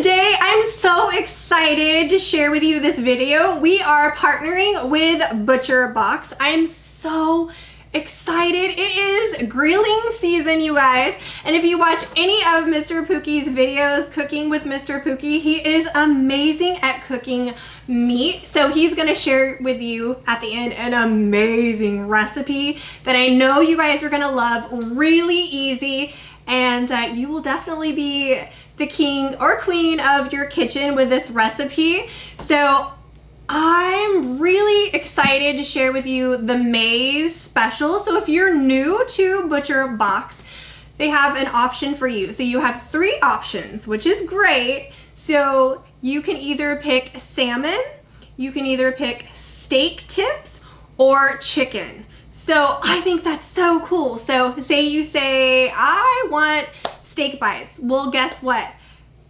Today I'm so excited to share with you this video. We are partnering with ButcherBox. I'm so excited. It is grilling season, you guys. And if you watch any of Mr. Pookie's videos, Cooking with Mr. Pookie, he is amazing at cooking meat. So he's gonna share with you at the end an amazing recipe that I know you guys are gonna love. Really easy, and you will definitely be the king or queen of your kitchen with this recipe. So I'm really excited to share with you the May's special. So if you're new to ButcherBox, they have an option for you. So you have 3 options, which is great. So you can either pick salmon, you can either pick steak tips, or chicken. So I think that's so cool. So say you say, I want steak bites. Well, guess what?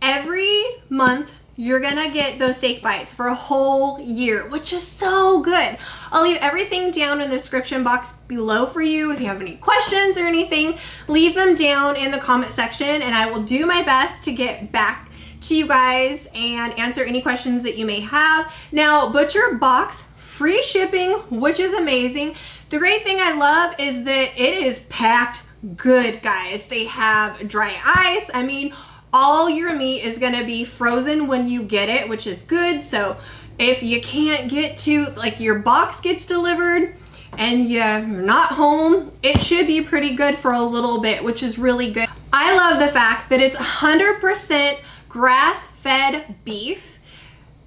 Every month, you're gonna get those steak bites for a whole year, which is so good. I'll leave everything down in the description box below for you. If you have any questions or anything, leave them down in the comment section and I will do my best to get back to you guys and answer any questions that you may have. Now, ButcherBox, free shipping, which is amazing. The great thing I love is that it is packed good, guys. They have dry ice. I mean, all your meat is gonna be frozen when you get it, which is good. So if you can't get to, like, your box gets delivered and you're not home, it should be pretty good for a little bit, which is really good. I love the fact that it's 100% grass-fed beef,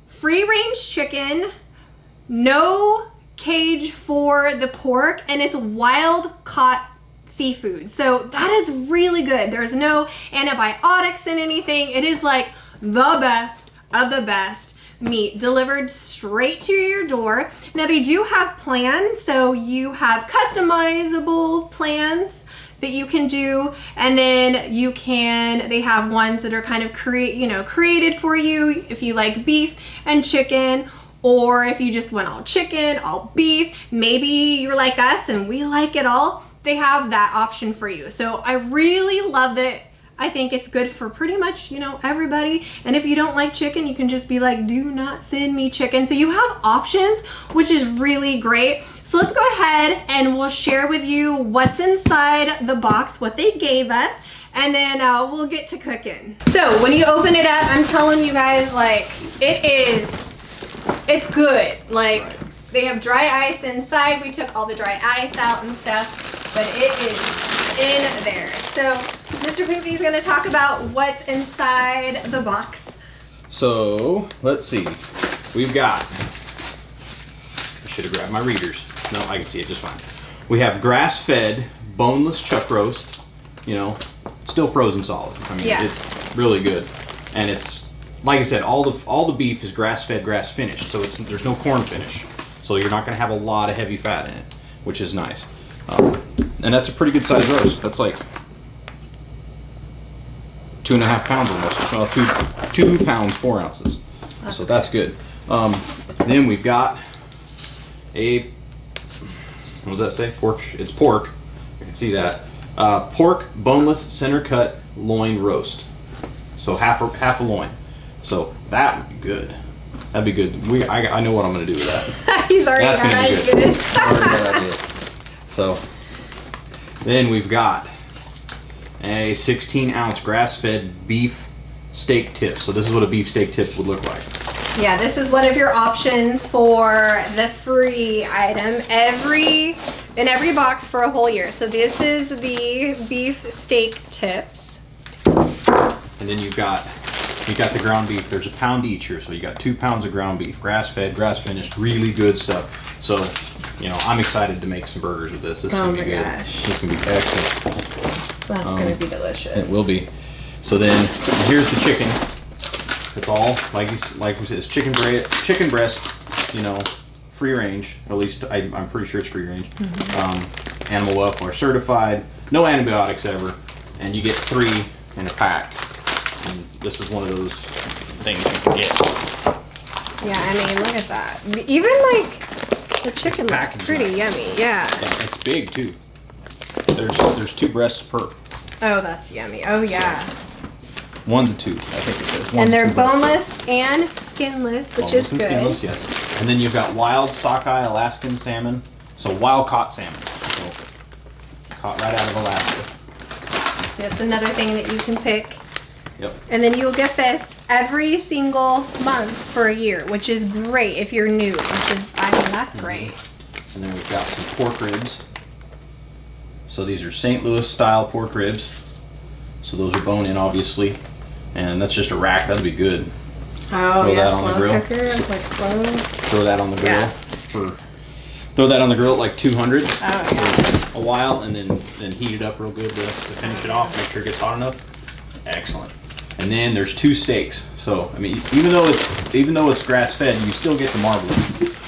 free-range chicken, no cage for the pork, and it's wild-caught seafood. So that is really good. There's no antibiotics in anything. It is like the best of the best meat delivered straight to your door. Now they do have plans, so you have customizable plans that you can do, and then they have ones that are kind of created for you if you like beef and chicken, or if you just want all chicken, all beef. Maybe you're like us and we like it all. They have that option for you. So I really love it. I think it's good for pretty much, everybody. And if you don't like chicken, you can just be like, do not send me chicken. So you have options, which is really great. So let's go ahead and we'll share with you what's inside the box, what they gave us, and then we'll get to cooking. So when you open it up, I'm telling you guys, like, it's good. Like, right. They have dry ice inside. We took all the dry ice out and stuff, but it is in there. So Mr. Pookie's gonna talk about what's inside the box. So let's see. We've got, I should have grabbed my readers. No, I can see it just fine. We have grass-fed, boneless chuck roast, still frozen solid. I mean, yeah. It's really good. And it's, like I said, all the beef is grass-fed, grass-finished, so there's no corn finish. So you're not going to have a lot of heavy fat in it, which is nice. And that's a pretty good size roast. That's like 2.5 pounds almost. Well, 2 pounds, 4 ounces. So that's good. Then we've got what does that say? Pork. It's pork. I can see that. Pork boneless center cut loin roast. So half a loin. So that would be good. That'd be good. I know what I'm gonna do with that. He's already got ideas. So then we've got a 16-ounce grass-fed beef steak tip. So this is what a beef steak tip would look like. Yeah, this is one of your options for the free item in every box for a whole year. So this is the beef steak tips. And then you've got the ground beef. There's a pound each here, so you got 2 pounds of ground beef, grass-fed, grass-finished, really good stuff. So, I'm excited to make some burgers with this. This is gonna be good. Gosh. This is gonna be excellent. That's gonna be delicious. It will be. So then, here's the chicken. It's all like we said, it's chicken breast. Free range. At least I'm pretty sure it's free range. Mm-hmm. Animal welfare certified. No antibiotics ever, and you get 3 in a pack. And this is one of those things you can get. Yeah, I mean, look at that. Even like the chicken looks pretty yummy. Yeah. It's big too. There's 2 breasts per. Oh, that's yummy. Oh yeah. 1 to 2, I think it says. And they're boneless and skinless, which is good. Skinless, yes. And then you've got wild sockeye Alaskan salmon. So wild caught salmon. So caught right out of Alaska. So that's another thing that you can pick. Yep. And then you'll get this every single month for a year, which is great if you're new. I mean, that's great. And then we've got some pork ribs. So these are St. Louis style pork ribs. So those are bone in, obviously. And that's just a rack. That'd be good. Oh, throw yeah, that on the grill. cooker, like slow. Throw that on the grill. Yeah. Throw that on the grill at like 200 Oh, yeah. for a while, and then heat it up real good to finish it off. Make sure it gets hot enough. Excellent. And then there's 2 steaks. So I mean, even though it's grass fed, you still get the marbling.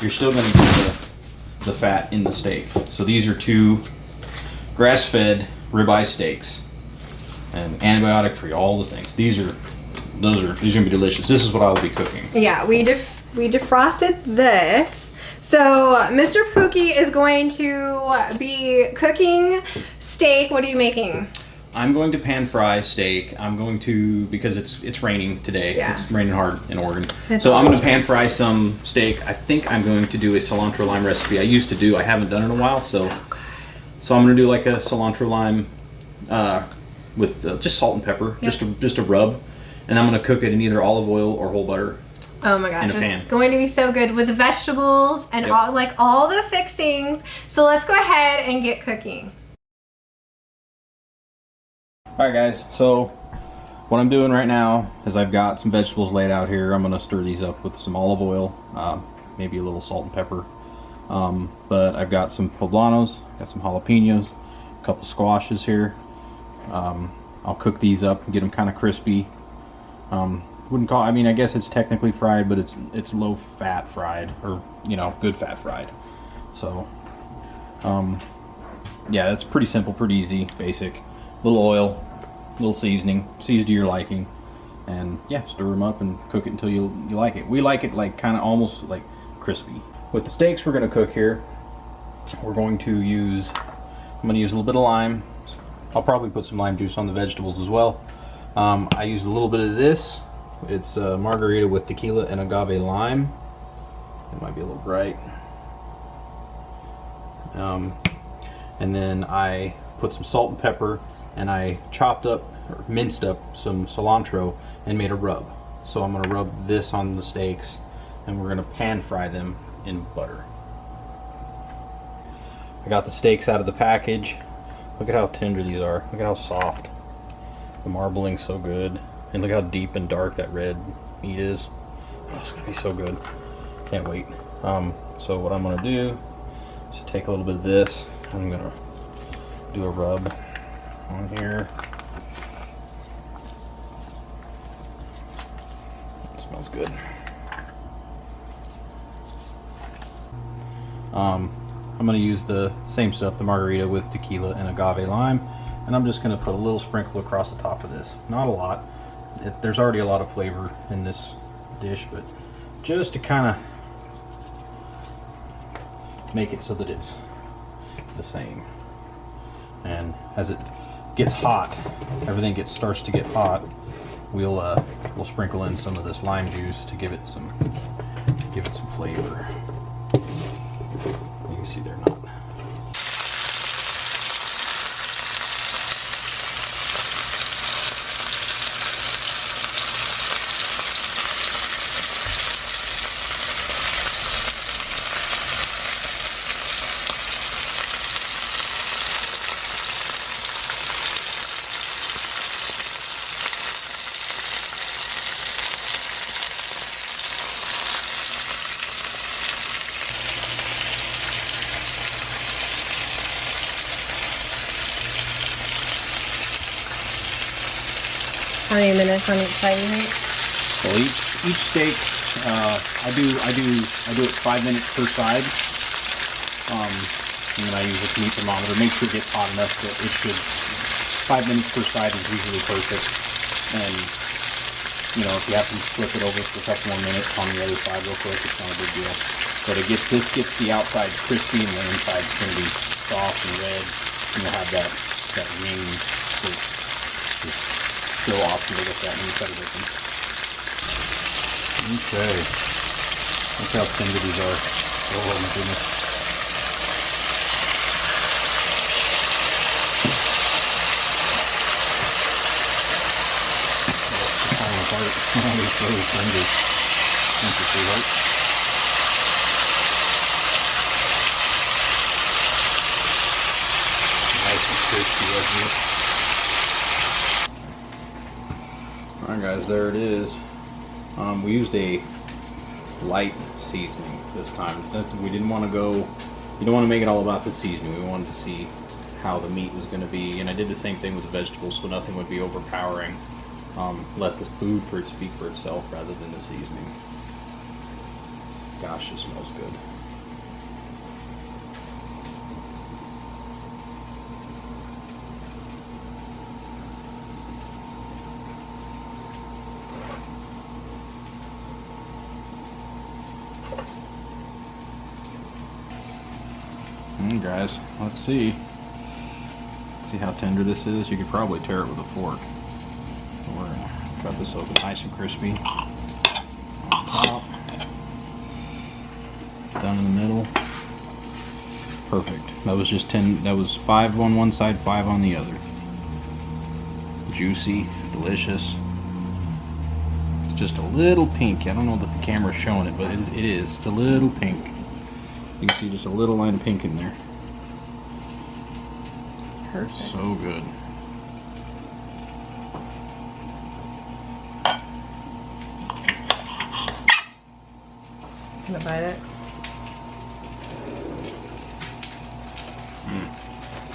You're still going to get the fat in the steak. So these are 2 grass fed ribeye steaks. And antibiotic free, all the things. These are gonna be delicious. This is what I will be cooking. Yeah, we defrosted this. So Mr. Pookie is going to be cooking steak. What are you making? I'm going to pan fry steak. I'm going to, because it's raining today. Yeah. It's raining hard in Oregon. It's So I'm going to always pan fry some steak. I think I'm going to do a cilantro lime recipe. I used to do. I haven't done it in a while. So I'm going to do like a cilantro lime with just salt and pepper, Yeah. just a rub, and I'm going to cook it in either olive oil or whole butter. Oh my gosh, In a it's pan. going to be so good with vegetables and Yep. all the fixings. So let's go ahead and get cooking. Alright guys, so what I'm doing right now is I've got some vegetables laid out here. I'm going to stir these up with some olive oil, maybe a little salt and pepper. But I've got some poblanos, got some jalapenos, a couple squashes here. I'll cook these up and get them kind of crispy. I mean, I guess it's technically fried, but it's low fat fried, or good fat fried. So yeah, that's pretty simple, pretty easy, basic. Little oil, little seasoning, seasoned to your liking, and yeah, stir them up and cook it until you like it. We like it like kind of almost like crispy. With the steaks we're going to cook here, I'm going to use a little bit of lime. I'll probably put some lime juice on the vegetables as well. I used a little bit of this. It's margarita with tequila and agave lime. It might be a little bright. And then I put some salt and pepper, and I chopped up or minced up some cilantro and made a rub. So I'm going to rub this on the steaks, and we're going to pan fry them in butter. I got the steaks out of the package. Look at how tender these are. Look at how soft. The marbling's so good. And look how deep and dark that red meat is. Oh, it's going to be so good. Can't wait. So what I'm going to do is take a little bit of this. I'm going to do a rub on here. It smells good. I'm going to use the same stuff, the margarita with tequila and agave lime, and I'm just going to put a little sprinkle across the top of this. Not a lot. There's already a lot of flavor in this dish, but just to kind of make it so that it's the same. And as it gets hot, everything starts to get hot, we'll sprinkle in some of this lime juice to give it some flavor. You can see they're not. How many minutes on each side, you think? So each steak, I do it 5 minutes per side, and then I use a meat thermometer. Make sure it gets hot enough that it should. 5 minutes per side is usually perfect, and if you have to flip it over for a couple more minutes on the other side real quick, it's not a big deal. But this gets the outside crispy, and the inside's going to be soft and red, and you'll have that ring that just real awesome to get that meat cut open. Okay. Look how tender these are. Oh my goodness. It's falling apart. Oh, it's really tender. Thank you, sweetheart. Nice and crispy, wasn't it? Alright guys, there it is. We used a light seasoning this time. We didn't want to go, you don't want to make it all about the seasoning. We wanted to see how the meat was going to be, and I did the same thing with the vegetables so nothing would be overpowering. Let the food speak for itself rather than the seasoning. Gosh, it smells good. Guys, let's see how tender this is. You could probably tear it with a fork. We're gonna cut this open nice and crispy on top, down in the middle. Perfect. That was just 10. That was 5 on one side, 5 on the other. Juicy, delicious. It's just a little pink. I don't know that the camera's showing it, but it is. It's a little pink. You can see just a little line of pink in there. Perfect. So good. Can I bite it?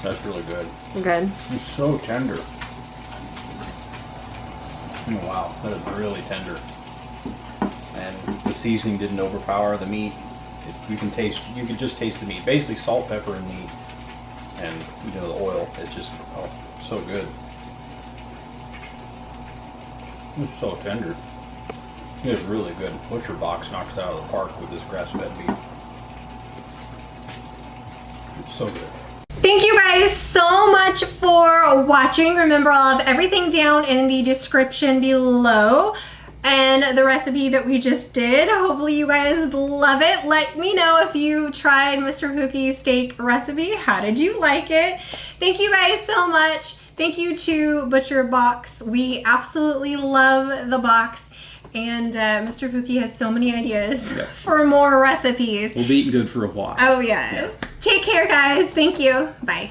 That's really good. Good. It's so tender. Oh, wow, that is really tender. And the seasoning didn't overpower the meat. You can just taste the meat. Basically salt, pepper, and meat. And you know, the oil, it's just, oh, so good. It's so tender. It's really good. ButcherBox knocks it out of the park with this grass-fed beef. It's so good. Thank you guys so much for watching. Remember, I'll have everything down in the description below. And the recipe that we just did. Hopefully you guys love it. Let me know if you tried Mr. Pookie's steak recipe. How did you like it? Thank you guys so much. Thank you to ButcherBox. We absolutely love the box. And Mr. Pookie has so many ideas for more recipes. We'll be eating good for a while. Oh yeah. Take care guys. Thank you. Bye.